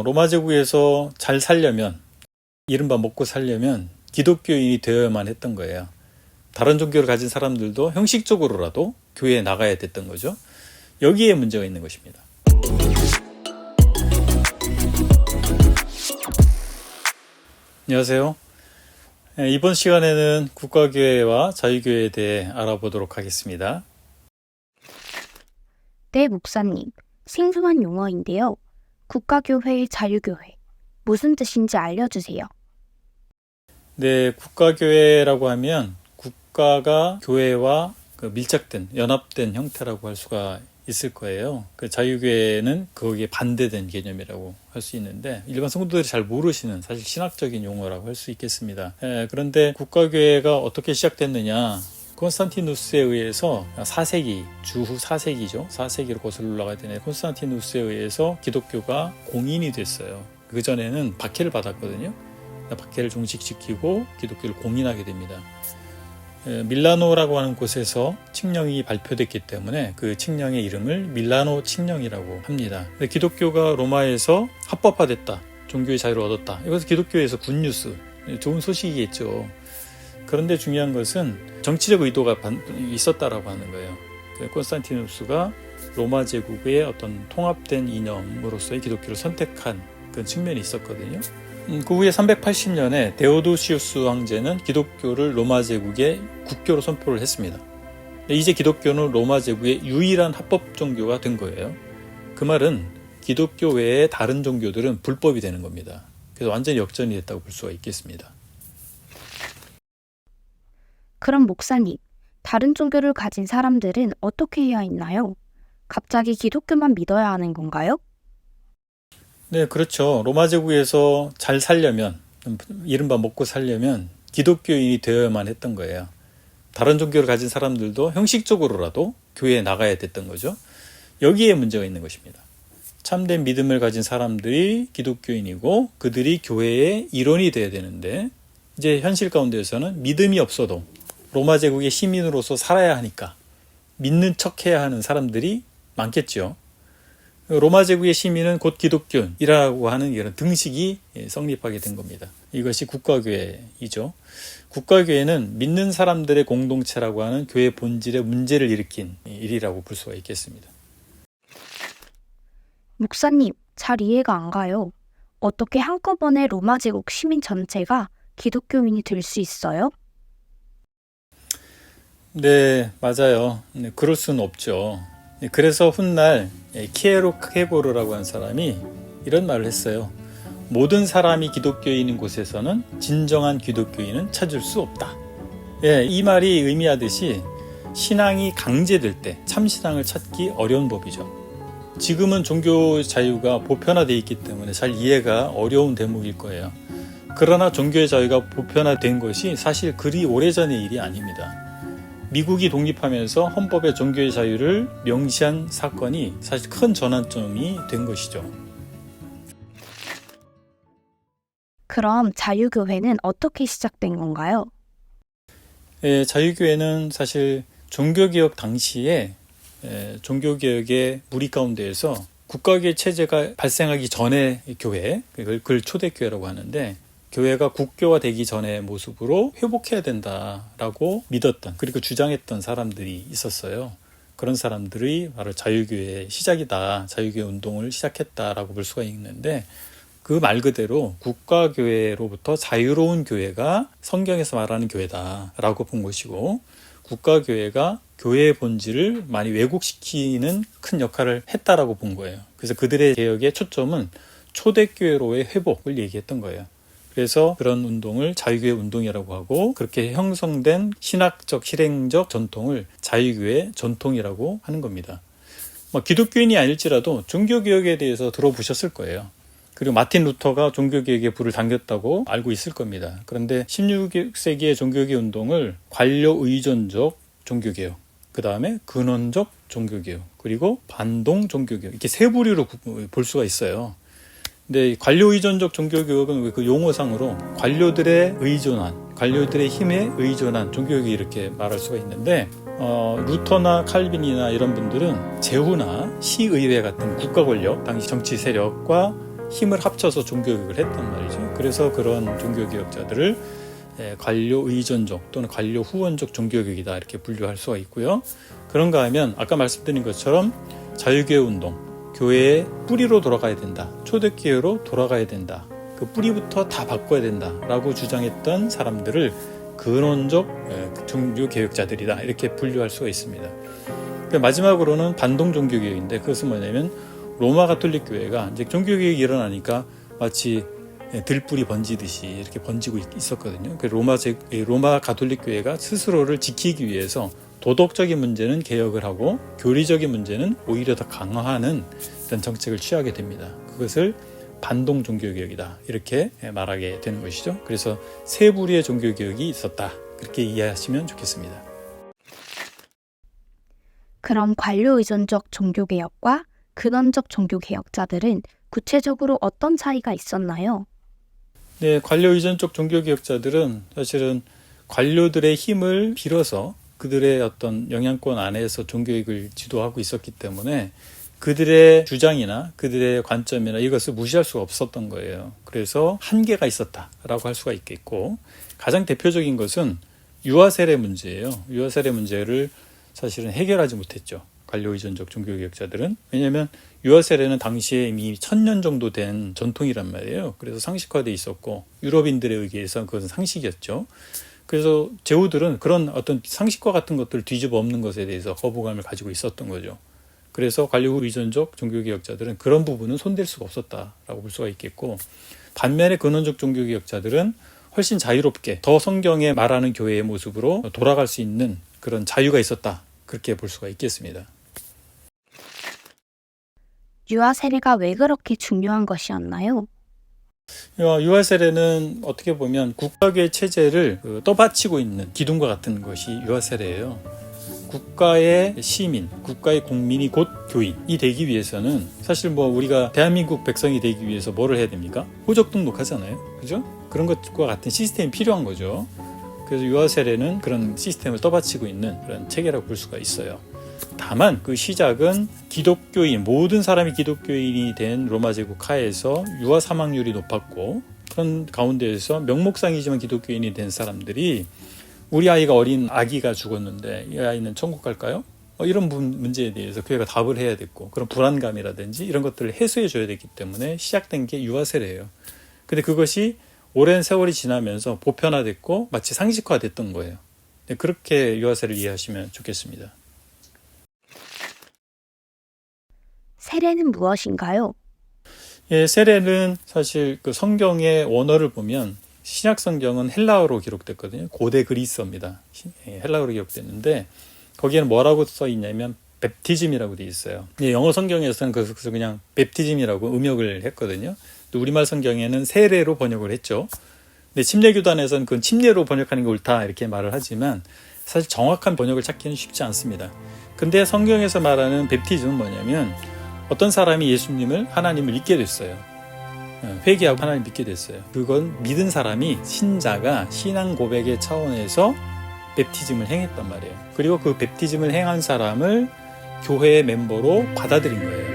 로마 제국에서 잘 살려면, 이른바 먹고 살려면 기독교인이 되어야만 했던 거예요. 다른 종교를 가진 사람들도 형식적으로라도 교회에 나가야 됐던 거죠. 여기에 문제가 있는 것입니다. 안녕하세요. 이번 시간에는 국가교회와 자유교회에 대해 알아보도록 하겠습니다. 네, 목사님. 생소한 용어인데요. 국가교회, 자유교회. 무슨 뜻인지 알려주세요. 네, 국가교회라고 하면 국가가 교회와 밀착된, 연합된 형태라고 할 수가 있을 거예요. 자유교회는 거기에 반대된 개념이라고 할 수 있는데 일반 성도들이 잘 모르시는 사실 신학적인 용어라고 할 수 있겠습니다. 그런데 국가교회가 어떻게 시작됐느냐? 콘스탄티누스에 의해서 4세기, 주후 4세기죠. 4세기로 거슬러 올라가야 되는 콘스탄티누스에 의해서 기독교가 공인이 됐어요. 그전에는 박해를 받았거든요. 박해를 종식시키고 기독교를 공인하게 됩니다. 밀라노라고 하는 곳에서 칙령이 발표됐기 때문에 그 칙령의 이름을 밀라노 칙령이라고 합니다. 기독교가 로마에서 합법화됐다, 종교의 자유를 얻었다. 이것은 기독교에서 굿뉴스, 좋은 소식이겠죠. 그런데 중요한 것은 정치적 의도가 있었다라고 하는 거예요. 콘스탄티누스가 로마 제국의 어떤 통합된 이념으로서의 기독교를 선택한 그런 측면이 있었거든요. 그 후에 380년에 데오도시우스 황제는 기독교를 로마 제국의 국교로 선포를 했습니다. 이제 기독교는 로마 제국의 유일한 합법 종교가 된 거예요. 그 말은 기독교 외에 다른 종교들은 불법이 되는 겁니다. 그래서 완전히 역전이 됐다고 볼 수가 있겠습니다. 그럼 목사님, 다른 종교를 가진 사람들은 어떻게 해야 했나요? 갑자기 기독교만 믿어야 하는 건가요? 네, 그렇죠. 로마 제국에서 잘 살려면, 이른바 먹고 살려면 기독교인이 되어야만 했던 거예요. 다른 종교를 가진 사람들도 형식적으로라도 교회에 나가야 됐던 거죠. 여기에 문제가 있는 것입니다. 참된 믿음을 가진 사람들이 기독교인이고 그들이 교회의 일원이 돼야 되는데 이제 현실 가운데에서는 믿음이 없어도 로마 제국의 시민으로서 살아야 하니까 믿는 척해야 하는 사람들이 많겠죠. 로마 제국의 시민은 곧 기독교인이라고 하는 이런 등식이 성립하게 된 겁니다. 이것이 국가교회이죠. 국가교회는 믿는 사람들의 공동체라고 하는 교회 본질의 문제를 일으킨 일이라고 볼 수가 있겠습니다. 목사님, 잘 이해가 안 가요. 어떻게 한꺼번에 로마 제국 시민 전체가 기독교인이 될 수 있어요? 네, 맞아요. 그럴 수는 없죠. 그래서 훗날 키에로 케고르라고 하는 사람이 이런 말을 했어요. 모든 사람이 기독교인인 곳에서는 진정한 기독교인은 찾을 수 없다. 이 말이 의미하듯이 신앙이 강제될 때 참신앙을 찾기 어려운 법이죠. 지금은 종교 자유가 보편화되어 있기 때문에 잘 이해가 어려운 대목일 거예요. 그러나 종교의 자유가 보편화된 것이 사실 그리 오래전의 일이 아닙니다. 미국이 독립하면서 헌법에 종교의 자유를 명시한 사건이 사실 큰 전환점이 된 것이죠. 그럼 자유교회는 어떻게 시작된 건가요? 자유교회는 사실 종교개혁 당시에 종교개혁의 무리 가운데에서 국가교회 체제가 발생하기 전의 교회, 그걸 초대교회라고 하는데 교회가 국교화되기 전의 모습으로 회복해야 된다라고 믿었던, 그리고 주장했던 사람들이 있었어요. 그런 사람들이 바로 자유교회의 시작이다, 자유교회 운동을 시작했다라고 볼 수가 있는데 그 말 그대로 국가교회로부터 자유로운 교회가 성경에서 말하는 교회다라고 본 것이고 국가교회가 교회의 본질을 많이 왜곡시키는 큰 역할을 했다라고 본 거예요. 그래서 그들의 개혁의 초점은 초대교회로의 회복을 얘기했던 거예요. 그래서 그런 운동을 자유교회 운동이라고 하고 그렇게 형성된 신학적, 실행적 전통을 자유교회 전통이라고 하는 겁니다. 기독교인이 아닐지라도 종교개혁에 대해서 들어보셨을 거예요. 그리고 마틴 루터가 종교개혁에 불을 당겼다고 알고 있을 겁니다. 그런데 16세기의 종교개혁 운동을 관료의존적 종교개혁, 그 다음에 근원적 종교개혁, 그리고 반동 종교개혁, 이렇게 세 부류로 볼 수가 있어요. 근데 관료의존적 종교개혁은 그 용어상으로 관료들의 의존한, 관료들의 힘에 의존한 종교개혁이 이렇게 말할 수가 있는데 루터나 칼빈이나 이런 분들은 제후나 시의회 같은 국가 권력, 당시 정치 세력과 힘을 합쳐서 종교개혁을 했단 말이죠. 그래서 그런 종교개혁자들을 관료 의존적 또는 관료 후원적 종교개혁이다 이렇게 분류할 수가 있고요. 그런가 하면 아까 말씀드린 것처럼 자유교회 운동, 교회의 뿌리로 돌아가야 된다. 초대교회로 돌아가야 된다. 그 뿌리부터 다 바꿔야 된다라고 주장했던 사람들을 근원적 종교개혁자들이다 이렇게 분류할 수가 있습니다. 마지막으로는 반동 종교개혁인데 그것은 뭐냐면 로마 가톨릭 교회가 이제 종교개혁이 일어나니까 마치 들불이 번지듯이 이렇게 번지고 있었거든요. 로마 가톨릭 교회가 스스로를 지키기 위해서 도덕적인 문제는 개혁을 하고 교리적인 문제는 오히려 더 강화하는 이런 정책을 취하게 됩니다. 그것을 반동 종교개혁이다 이렇게 말하게 되는 것이죠. 그래서 세 부류의 종교개혁이 있었다 그렇게 이해하시면 좋겠습니다. 그럼 관료 의존적 종교개혁과 근원적 종교개혁자들은 구체적으로 어떤 차이가 있었나요? 네, 관료 의존적 종교개혁자들은 사실은 관료들의 힘을 빌어서 그들의 어떤 영향권 안에서 종교개혁을 지도하고 있었기 때문에 그들의 주장이나 그들의 관점이나 이것을 무시할 수가 없었던 거예요. 그래서 한계가 있었다라고 할 수가 있겠고 가장 대표적인 것은 유아 세례 문제예요. 유아 세례 문제를 사실은 해결하지 못했죠. 관료 의존적 종교개혁자들은. 왜냐하면 유아 세례는 당시에 이미 1000년 정도 된 전통이란 말이에요. 그래서 상식화돼 있었고 유럽인들에 의해서 그것은 상식이었죠. 그래서 제후들은 그런 어떤 상식과 같은 것들을 뒤집어 엎는 것에 대해서 거부감을 가지고 있었던 거죠. 그래서 관료 의존적 종교개혁자들은 그런 부분은 손댈 수가 없었다라고 볼 수가 있겠고 반면에 근원적 종교개혁자들은 훨씬 자유롭게 더 성경에 말하는 교회의 모습으로 돌아갈 수 있는 그런 자유가 있었다. 그렇게 볼 수가 있겠습니다. 유아 세례가 왜 그렇게 중요한 것이었나요? 유아 세례는 어떻게 보면 국가의 체제를 떠받치고 있는 기둥과 같은 것이 유아 세례예요. 국가의 시민, 국가의 국민이 곧 교인이 되기 위해서는 사실 우리가 대한민국 백성이 되기 위해서 뭐를 해야 됩니까? 호적 등록하잖아요. 그죠? 그런 것과 같은 시스템이 필요한 거죠. 그래서 유아 세례는 그런 시스템을 떠받치고 있는 그런 체계라고 볼 수가 있어요. 다만 그 시작은 기독교인, 모든 사람이 기독교인이 된 로마 제국 하에서 유아 사망률이 높았고 그런 가운데에서 명목상이지만 기독교인이 된 사람들이 우리 아이가 어린 아기가 죽었는데 이 아이는 천국 갈까요? 이런 문제에 대해서 교회가 답을 해야 됐고 그런 불안감이라든지 이런 것들을 해소해 줘야 됐기 때문에 시작된 게 유아 세례예요. 근데 그것이 오랜 세월이 지나면서 보편화됐고 마치 상식화됐던 거예요. 그렇게 유아 세례를 이해하시면 좋겠습니다. 세례는 무엇인가요? 예, 세례는 사실 그 성경의 원어를 보면 신약 성경은 헬라어로 기록됐거든요. 고대 그리스어입니다. 헬라어로 기록됐는데 거기에는 뭐라고 써 있냐면 베프티즘이라고 돼 있어요. 영어 성경에서는 그래서 그냥 베프티즘이라고 음역을 했거든요. 또 우리말 성경에는 세례로 번역을 했죠. 근데 침례교단에서는 그건 침례로 번역하는 게 옳다 이렇게 말을 하지만 사실 정확한 번역을 찾기는 쉽지 않습니다. 근데 성경에서 말하는 베프티즘은 뭐냐면 어떤 사람이 예수님을 하나님을 믿게 됐어요. 회개하고 하나님 믿게 됐어요. 그건 믿은 사람이 신자가 신앙 고백의 차원에서 베프티즘을 행했단 말이에요. 그리고 그 베프티즘을 행한 사람을 교회의 멤버로 받아들인 거예요.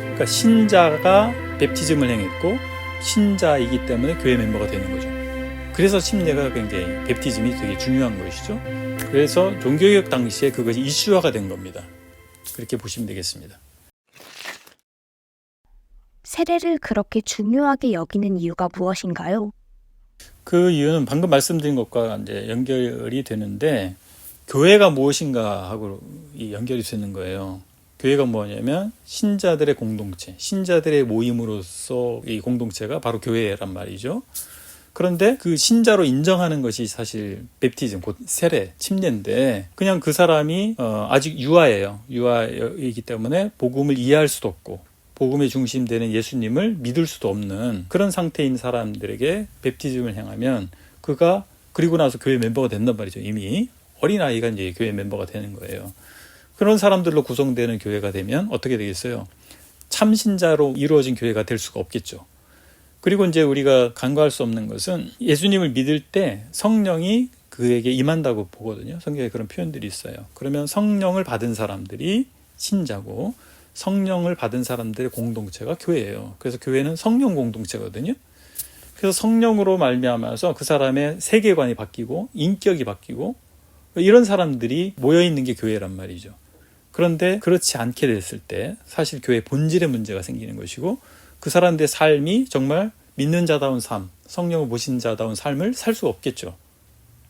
그러니까 신자가 베프티즘을 행했고 신자이기 때문에 교회 멤버가 되는 거죠. 그래서 침례가 굉장히 베프티즘이 되게 중요한 것이죠. 그래서 종교개혁 당시에 그것이 이슈화가 된 겁니다. 그렇게 보시면 되겠습니다. 세례를 그렇게 중요하게 여기는 이유가 무엇인가요? 그 이유는 방금 말씀드린 것과 이제 연결이 되는데 교회가 무엇인가 하고 연결이 되는 거예요. 교회가 뭐냐면 신자들의 공동체, 신자들의 모임으로서 이 공동체가 바로 교회란 말이죠. 그런데 그 신자로 인정하는 것이 사실 베프티즘, 곧 세례, 침례인데 그냥 그 사람이 아직 유아예요. 유아이기 때문에 복음을 이해할 수도 없고 복음의 중심 되는 예수님을 믿을 수도 없는 그런 상태인 사람들에게 베프티즘을 행하면 그가 그리고 나서 교회 멤버가 된단 말이죠. 이미 어린아이가 이제 교회 멤버가 되는 거예요. 그런 사람들로 구성되는 교회가 되면 어떻게 되겠어요? 참신자로 이루어진 교회가 될 수가 없겠죠. 그리고 이제 우리가 간과할 수 없는 것은 예수님을 믿을 때 성령이 그에게 임한다고 보거든요. 성경에 그런 표현들이 있어요. 그러면 성령을 받은 사람들이 신자고 성령을 받은 사람들의 공동체가 교회예요. 그래서 교회는 성령 공동체거든요. 그래서 성령으로 말미암아서 그 사람의 세계관이 바뀌고 인격이 바뀌고 이런 사람들이 모여있는 게 교회란 말이죠. 그런데 그렇지 않게 됐을 때 사실 교회 본질의 문제가 생기는 것이고 그 사람들의 삶이 정말 믿는 자다운 삶, 성령을 모신 자다운 삶을 살 수 없겠죠.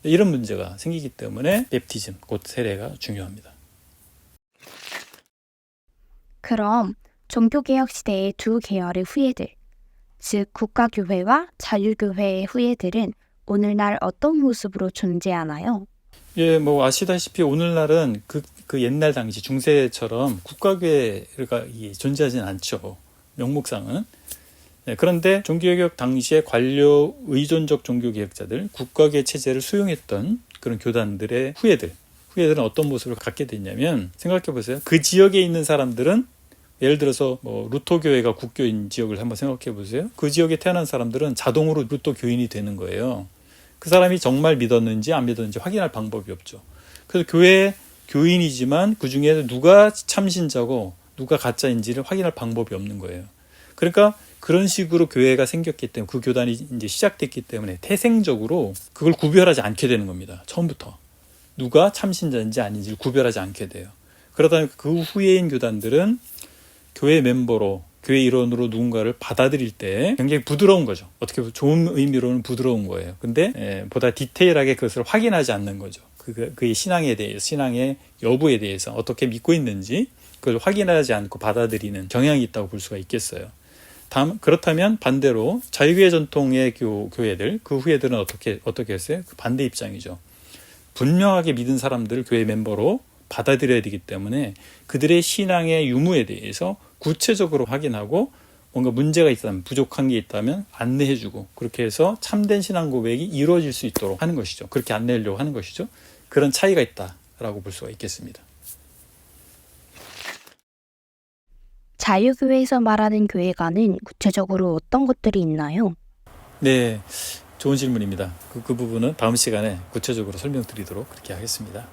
이런 문제가 생기기 때문에 베프티즘, 곧 세례가 중요합니다. 그럼 종교개혁 시대의 두 계열의 후예들, 즉 국가교회와 자유교회의 후예들은 오늘날 어떤 모습으로 존재하나요? 예, 뭐 아시다시피 오늘날은 그 옛날 당시 중세처럼 국가교회가 존재하지는 않죠. 명목상은. 네, 그런데 종교개혁 당시에 관료 의존적 종교개혁자들, 국가교회 체제를 수용했던 그런 교단들의 후예들은 어떤 모습을 갖게 됐냐면, 생각해 보세요. 그 지역에 있는 사람들은 예를 들어서 뭐 루터교회가 국교인 지역을 한번 생각해 보세요. 그 지역에 태어난 사람들은 자동으로 루터 교인이 되는 거예요. 그 사람이 정말 믿었는지 안 믿었는지 확인할 방법이 없죠. 그래서 교회 교인이지만 그 중에 누가 참신자고 누가 가짜인지를 확인할 방법이 없는 거예요. 그러니까 그런 식으로 교회가 생겼기 때문에, 그 교단이 이제 시작됐기 때문에 태생적으로 그걸 구별하지 않게 되는 겁니다. 처음부터. 누가 참신자인지 아닌지를 구별하지 않게 돼요. 그러다 그 후예인 교단들은 교회 멤버로, 교회 일원으로 누군가를 받아들일 때 굉장히 부드러운 거죠. 어떻게 보면 좋은 의미로는 부드러운 거예요. 근데 보다 디테일하게 그것을 확인하지 않는 거죠. 그의 신앙에 대해서, 신앙의 여부에 대해서 어떻게 믿고 있는지 그걸 확인하지 않고 받아들이는 경향이 있다고 볼 수가 있겠어요. 그렇다면 반대로 자유교회 전통의 교회들, 그 후예들은 어떻게 했어요? 그 반대 입장이죠. 분명하게 믿은 사람들을 교회 멤버로 받아들여야 되기 때문에 그들의 신앙의 유무에 대해서 구체적으로 확인하고 뭔가 문제가 있다면, 부족한 게 있다면 안내해주고, 그렇게 해서 참된 신앙 고백이 이루어질 수 있도록 하는 것이죠. 그렇게 안내하려고 하는 것이죠. 그런 차이가 있다라고 볼 수가 있겠습니다. 자유교회에서 말하는 교회관은 구체적으로 어떤 것들이 있나요? 네, 좋은 질문입니다. 그 부분은 다음 시간에 구체적으로 설명드리도록 그렇게 하겠습니다.